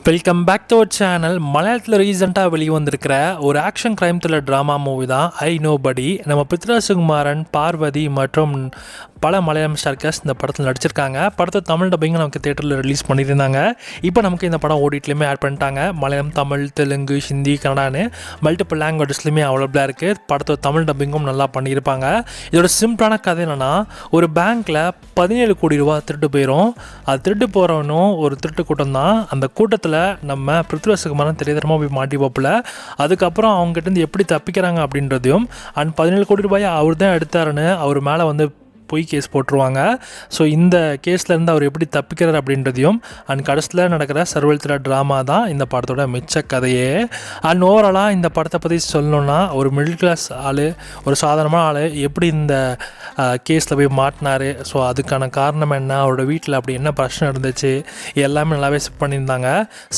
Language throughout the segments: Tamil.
Welcome back to our channel. மலையாளத்தில் ரீசெண்டாக வெளிவந்திருக்கிற ஒரு action crime thriller drama movie தான் ஐ நோபடி. நம்ம பிருத்விராஜ் சுகுமாரன், பார்வதி மற்றும் பல மலையாளம் ஸ்டார்கஸ் இந்த படத்தில் நடிச்சிருக்காங்க. படத்தை தமிழ் டப்பிங் நமக்கு தேட்டரில் ரிலீஸ் பண்ணியிருந்தாங்க. இப்போ நமக்கு இந்த படம் ஓடிட்லேயுமே ஆட் பண்ணிட்டாங்க. மலையாளம், தமிழ், தெலுங்கு, ஹிந்தி, கன்னடான்னு மல்டிபிள் லாங்குவேஜஸ்லையுமே அவைலபிளாக இருக்குது. படத்தை தமிழ் டப்பிங்கும் நல்லா பண்ணியிருப்பாங்க. இதோட சிம்பிளான கதை என்னென்னா, ஒரு பேங்க்கில் 17 கோடி ரூபா திருட்டு போயிடும். அது திருட்டு போகிறவனும் ஒரு திருட்டு கூட்டம் தான். அந்த கூட்டத்தில் நம்ம பிருத்விராஜ் சுகுமாரன் தெரியாதரமாக போய் மாட்டி பார்ப்பல. அதுக்கப்புறம் அவங்ககிட்ட எப்படி தப்பிக்கிறாங்க அப்படின்றதையும், அண்ட் 17 கோடி ரூபாயை அவர் தான் எடுத்தாருன்னு அவர் மேலே பொய் கேஸ் போட்டுருவாங்க. ஸோ இந்த கேஸ்லேருந்து அவர் எப்படி தப்பிக்கிறார் அப்படின்றதையும், அண்ட் கடைசியில் நடக்கிற சர்வல் த்ரில்லர் ட்ராமா தான் இந்த படத்தோட மிச்ச கதையே. அண்ட் ஓவராலாக இந்த படத்தை பற்றி சொல்லணுன்னா, ஒரு மிடில் கிளாஸ் ஆள், ஒரு சாதாரணமான ஆள் எப்படி இந்த கேஸில் போய் மாட்டினார், ஸோ அதுக்கான காரணம் என்ன, அவரோட வீட்டில் அப்படி என்ன பிரச்சனை இருந்துச்சு, எல்லாமே நல்லாவே செட் பண்ணியிருந்தாங்க.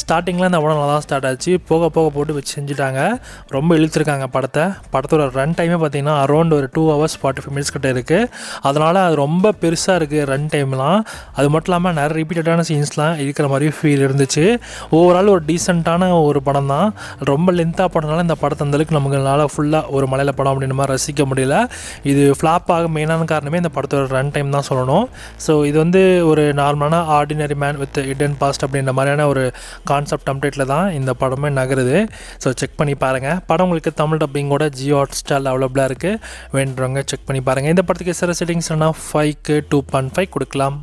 ஸ்டார்டிங்கில் இந்த படம் நல்லா தான் ஸ்டார்ட் ஆச்சு. போக போக போட்டு வச்சு செஞ்சுட்டாங்க. ரொம்ப இழுத்துருக்காங்க படத்தோட ரன் டைமே பார்த்திங்கன்னா அரௌண்ட் ஒரு 2 hours 45 minutes கிட்ட இருக்குது. அதனால் அது ரொம்ப பெருசாக இருக்குது ரன் டைம்லாம். அது மட்டும் இல்லாமல் நிறைய ரிப்பீட்டடான சீன்ஸ்லாம் இருக்கிற மாதிரி ஃபீல் இருந்துச்சு. ஓவரால் ஒரு டீசெண்டான ஒரு படம் தான். ரொம்ப லென்த்தாக படனால இந்த படத்தை அந்தளவுக்கு நமக்கு ஃபுல்லாக ஒரு மலையாள படம் அப்படின்ற மாதிரி ரசிக்க முடியல. இது ஃப்ளாப் ஆக மெயினான காரணமே இந்த படத்தோட ரன் டைம் தான் சொல்லணும். ஸோ இது ஒரு நார்மலான ordinary man with hidden past அப்படின்ற மாதிரியான ஒரு கான்செப்ட் டெம்ப்ளேட்டில் தான் இந்த படமே நகருது. ஸோ செக் பண்ணி பாருங்கள். படம் உங்களுக்கு தமிழ் டப்பிங்கோட ஜியோ ஹாட்ஸ்டாரில் அவைலபிளாக இருக்குது. வேண்டுறவங்க செக் பண்ணி பாருங்கள். இந்த படத்துக்கு சில செட்டிங்ஸ் 5க்கு 2.5 கொடுக்கலாம்.